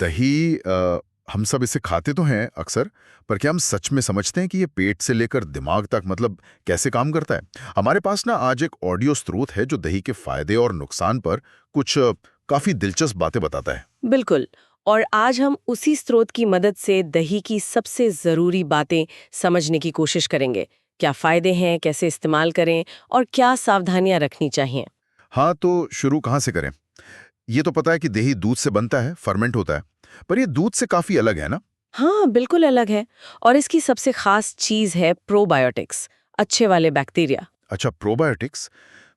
दही हम सब इसे खाते तो हैं अक्सर, पर क्या हम सच में समझते हैं कि ये पेट से लेकर दिमाग तक मतलब कैसे काम करता है? हमारे पास ना आज एक ऑडियो स्रोत है जो दही के फायदे और नुकसान पर कुछ काफी दिलचस्प बातें बताता है। बिल्कुल। और आज हम उसी स्रोत की मदद से दही की सबसे ज़रूरी बातें समझने की कोशिश करेंगे। क्या फ़ायदे हैं, कैसे इस्तेमाल करें और क्या सावधानियां रखनी चाहिए। हाँ, तो शुरू कहाँ से करें? ये तो पता है कि दही दूध से बनता है, फर्मेंट होता है, पर ये दूध से काफी अलग है ना? हाँ, बिल्कुल अलग है। और इसकी सबसे खास चीज़ है प्रोबायोटिक्स, अच्छे वाले बैक्टीरिया। अच्छा, प्रोबायोटिक्स।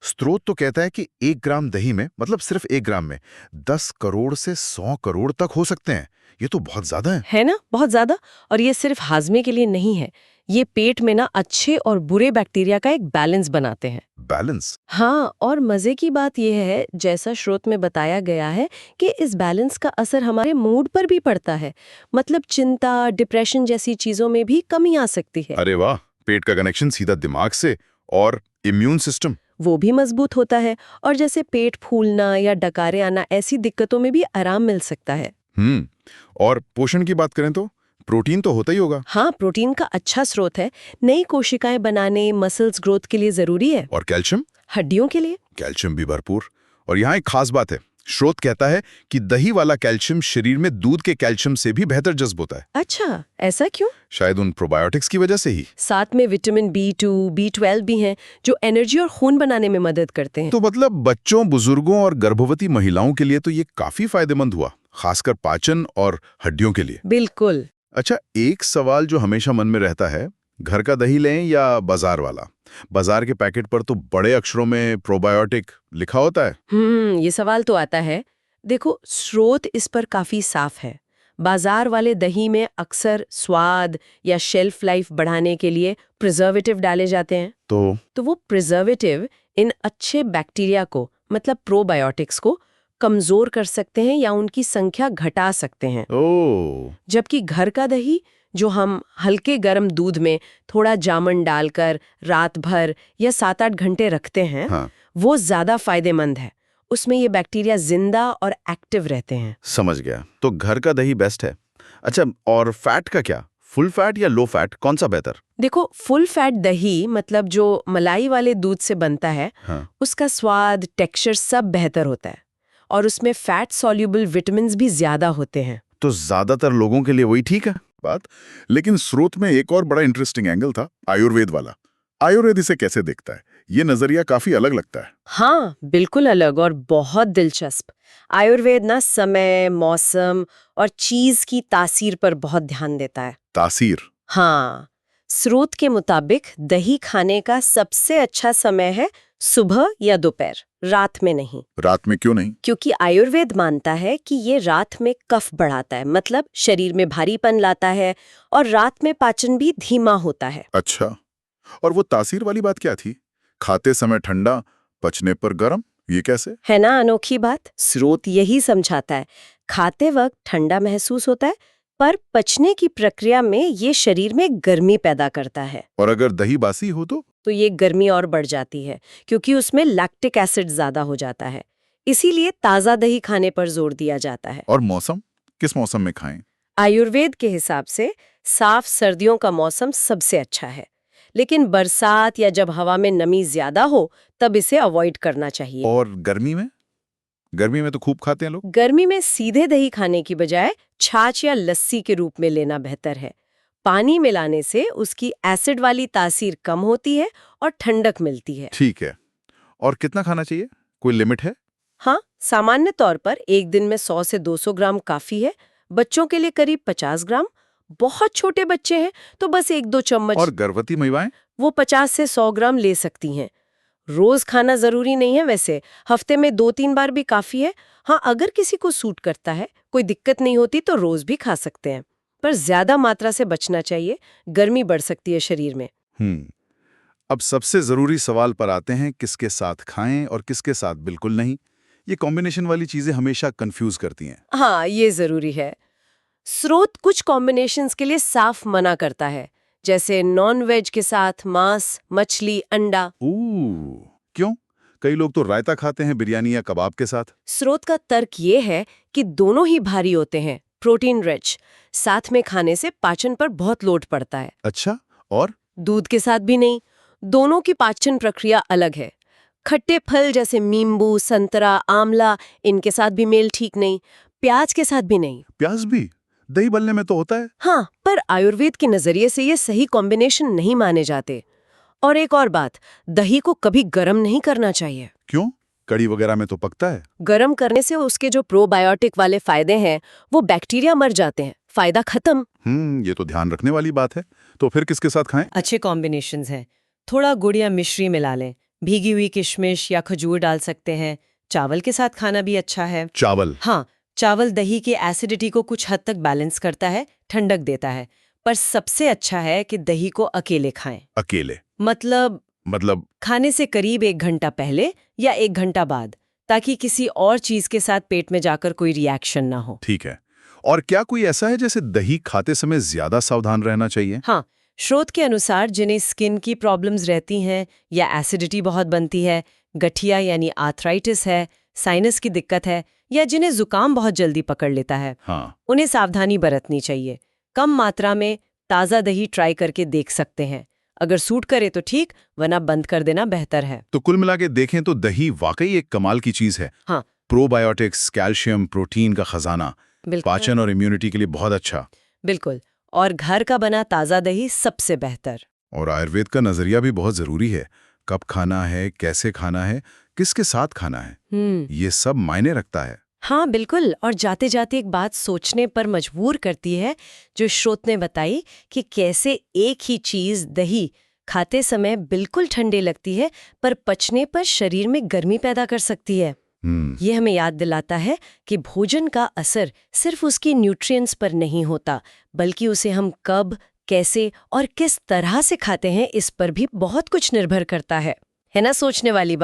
स्रोत तो कहता है कि 1 ग्राम दही में, मतलब सिर्फ 1 ग्राम में 10 करोड़ से 100 करोड़ तक हो सकते हैं। ये तो बहुत ज्यादा है। है ना, बहुत ज़्यादा। और ये सिर्फ हाजमे के लिए नहीं है, ये पेट में ना अच्छे और बुरे बैक्टीरिया का एक बैलेंस बनाते हैं। बैलेंस? हाँ, और मजे की बात यह है, जैसा स्रोत में बताया गया है, कि इस बैलेंस का असर हमारे मूड पर भी पड़ता है। मतलब चिंता, डिप्रेशन जैसी चीजों में भी कमी आ सकती है। अरे वाह, पेट का कनेक्शन सीधा दिमाग से। और इम्यून सिस्टम? वो भी मजबूत होता है। और जैसे पेट फूलना या डकारे आना, ऐसी दिक्कतों में भी आराम मिल सकता है। हम्म। और पोषण की बात करें तो प्रोटीन तो होता ही होगा। हाँ, प्रोटीन का अच्छा स्रोत है। नई कोशिकाएं बनाने, मसल्स ग्रोथ के लिए जरूरी है। और कैल्शियम? हड्डियों के लिए। कैल्शियम भी भरपूर। और यहाँ एक खास बात है, स्रोत कहता है कि दही वाला कैल्शियम शरीर में दूध के कैल्शियम से भी बेहतर जज्ब होता है। अच्छा, ऐसा क्यों? शायद उन प्रोबायोटिक्स की वजह से ही। साथ में विटामिन B2, B12 भी हैं, जो एनर्जी और खून बनाने में मदद करते हैं। तो मतलब बच्चों, बुजुर्गों और गर्भवती महिलाओं के लिए तो ये काफी फायदेमंद हुआ, खासकर पाचन और हड्डियों के लिए। बिल्कुल। अच्छा, एक सवाल जो हमेशा मन में रहता है, घर का दही लें या बाजार वाला? बाजार के पैकेट पर तो बड़े अक्षरों में प्रोबायोटिक लिखा होता है। ये सवाल तो आता है। देखो, स्रोत इस पर काफी साफ है। बाजार वाले दही में अक्सर स्वाद या शेल्फ लाइफ बढ़ाने के लिए प्रिजर्वेटिव डाले जाते हैं। तो वो प्रिजर्वेटिव इन अच्छे बैक्टीरिया को, मतलब प्रोबायोटिक्स को, कमजोर कर सकते हैं या उनकी संख्या घटा सकते हैं। ओ। जबकि घर का दही, जो हम हल्के गर्म दूध में थोड़ा जामन डालकर रात भर या 7-8 घंटे रखते हैं, हाँ, वो ज्यादा फायदेमंद है। उसमें ये बैक्टीरिया जिंदा और एक्टिव रहते हैं। समझ गया। तो घर का दही बेस्ट है। अच्छा, और फैट का क्या? फुल फैट या लो फैट, कौन सा बेहतर? देखो, फुल फैट दही, मतलब जो मलाई वाले दूध से बनता है, हाँ। उसका स्वाद, टेक्सचर सब बेहतर होता है। और उसमें फैट सॉल्युबल विटामिन्स भी ज्यादा होते हैं। तो ज्यादातर लोगों के लिए वही ठीक है बात। लेकिन स्रोत में एक और बड़ा इंटरेस्टिंग एंगल था, आयुर्वेद वाला। आयुर्वेद इसे कैसे देखता है? ये नजरिया काफी अलग लगता है। हाँ, बिल्कुल अलग और बहुत दिलचस्प। आयुर्वेद ना समय, मौसम और चीज की तासीर पर बहुत ध्यान देता है। तासीर? हाँ, स्रोत के मुताबिक दही खाने का सबसे अच्छा समय है सुबह या दोपहर, रात में नहीं। रात में क्यों नहीं? क्योंकि आयुर्वेद मानता है कि ये रात में कफ बढ़ाता है, मतलब शरीर में भारीपन लाता है, और रात में पाचन भी धीमा होता है। अच्छा। और वो तासीर वाली बात क्या थी? खाते समय ठंडा, पचने पर गर्म, ये कैसे? है ना अनोखी बात? स्रोत यही समझाता है। खाते वक्त ठंडा महसूस होता है, पर पचने की प्रक्रिया में ये शरीर में गर्मी पैदा करता है। और अगर दही बासी हो तो ये गर्मी और बढ़ जाती है, क्योंकि उसमें लैक्टिक एसिड ज्यादा हो जाता है। इसीलिए ताज़ा दही खाने पर जोर दिया जाता है। और मौसम? किस मौसम में खाएं? आयुर्वेद के हिसाब से साफ सर्दियों का मौसम सबसे अच्छा है, लेकिन बरसात या जब हवा में नमी ज्यादा हो, तब इसे अवॉइड करना चाहिए। और गर्मी में? गर्मी में तो खूब खाते हैं लोग। गर्मी में सीधे दही खाने की बजाय छाछ या लस्सी के रूप में लेना बेहतर है। पानी मिलाने से उसकी एसिड वाली तासीर कम होती है और ठंडक मिलती है। ठीक है। और कितना खाना चाहिए? कोई लिमिट है? हाँ, सामान्य तौर पर एक दिन में 100 से 200 ग्राम काफी है। बच्चों के लिए करीब 50 ग्राम। बहुत छोटे बच्चे हैं तो बस 1-2 चम्मच। और गर्भवती महिलाएं? वो 50 से 100 ग्राम ले सकती हैं। रोज खाना जरूरी नहीं है वैसे, हफ्ते में 2-3 बार भी काफी है। हाँ, अगर किसी को सूट करता है, कोई दिक्कत नहीं होती, तो रोज भी खा सकते हैं। पर ज्यादा मात्रा से बचना चाहिए, गर्मी बढ़ सकती है शरीर में। अब सबसे जरूरी सवाल पर आते हैं, किसके साथ खाएं और किसके साथ बिल्कुल नहीं। ये कॉम्बिनेशन वाली चीजें हमेशा कंफ्यूज करती हैं। हाँ, ये जरूरी है। स्रोत कुछ कॉम्बिनेशंस के लिए साफ मना करता है, जैसे नॉन वेज के साथ मांस, मछली, अंडा। क्यों? कई लोग तो रायता खाते हैं बिरयानी या कबाब के साथ। स्रोत का तर्क ये है कि दोनों ही भारी होते हैं, प्रोटीन रिच, साथ में खाने से पाचन पर बहुत लोड पड़ता है। अच्छा, और दूध के साथ भी नहीं, दोनों की पाचन प्रक्रिया अलग है। खट्टे फल जैसे नींबू, संतरा, आंवला, इनके साथ भी मेल ठीक नहीं, प्याज के साथ भी नहीं। प्याज भी दही बल्ले में तो होता है। हाँ, पर आयुर्वेद के नजरिए से ये सही कॉम्बिनेशन नहीं माने जाते। और एक और बात, दही को कभी गर्म नहीं करना चाहिए। क्यों? कड़ी वगैरह में तो पकता है। गर्म करने से उसके जो प्रोबायोटिक वाले फायदे हैं वो बैक्टीरिया मर जाते हैं, फायदा खत्म। ये तो ध्यान रखने वाली बात है। तो फिर किसके साथ खाएं? अच्छे कॉम्बिनेशंस हैं। थोड़ा गुड़ या मिश्री मिला लें, भीगी हुई किशमिश या खजूर डाल सकते हैं। चावल के साथ खाना भी अच्छा है। चावल? हाँ, चावल दही की एसिडिटी को कुछ हद तक बैलेंस करता है, ठंडक देता है। पर सबसे अच्छा है कि दही को अकेले खाएं। अकेले? मतलब खाने से करीब 1 घंटा पहले या 1 घंटा बाद, ताकि किसी और चीज के साथ पेट में जाकर कोई रिएक्शन ना हो। ठीक है। और क्या कोई ऐसा है जैसे दही खाते समय ज्यादा सावधान रहना चाहिए? हाँ, स्रोत के अनुसार जिन्हें स्किन की प्रॉब्लम्स रहती हैं या एसिडिटी बहुत बनती है, गठिया यानी आर्थराइटिस है, साइनस की दिक्कत है, या जिन्हें जुकाम बहुत जल्दी पकड़ लेता है, हाँ। उन्हें सावधानी बरतनी चाहिए। कम मात्रा में ताज़ा दही ट्राई करके देख सकते हैं। अगर सूट करे तो ठीक, वरना बंद कर देना बेहतर है। तो कुल मिला के देखें तो दही वाकई एक कमाल की चीज है। हाँ, प्रोबायोटिक्स, कैल्शियम, प्रोटीन का खजाना, बिल्कुल पाचन और इम्यूनिटी के लिए बहुत अच्छा। बिल्कुल। और घर का बना ताज़ा दही सबसे बेहतर। और आयुर्वेद का नजरिया भी बहुत जरूरी है। कब खाना है, कैसे खाना है, किसके साथ खाना है, ये सब मायने रखता है। हाँ बिल्कुल। और जाते जाते एक बात सोचने पर मजबूर करती है, जो स्रोत ने बताई कि कैसे एक ही चीज दही खाते समय बिल्कुल ठंडे लगती है, पर पचने पर शरीर में गर्मी पैदा कर सकती है। ये हमें याद दिलाता है कि भोजन का असर सिर्फ उसकी न्यूट्रिएंट्स पर नहीं होता, बल्कि उसे हम कब, कैसे और किस तरह से खाते हैं, इस पर भी बहुत कुछ निर्भर करता है ना? सोचने वाली बात।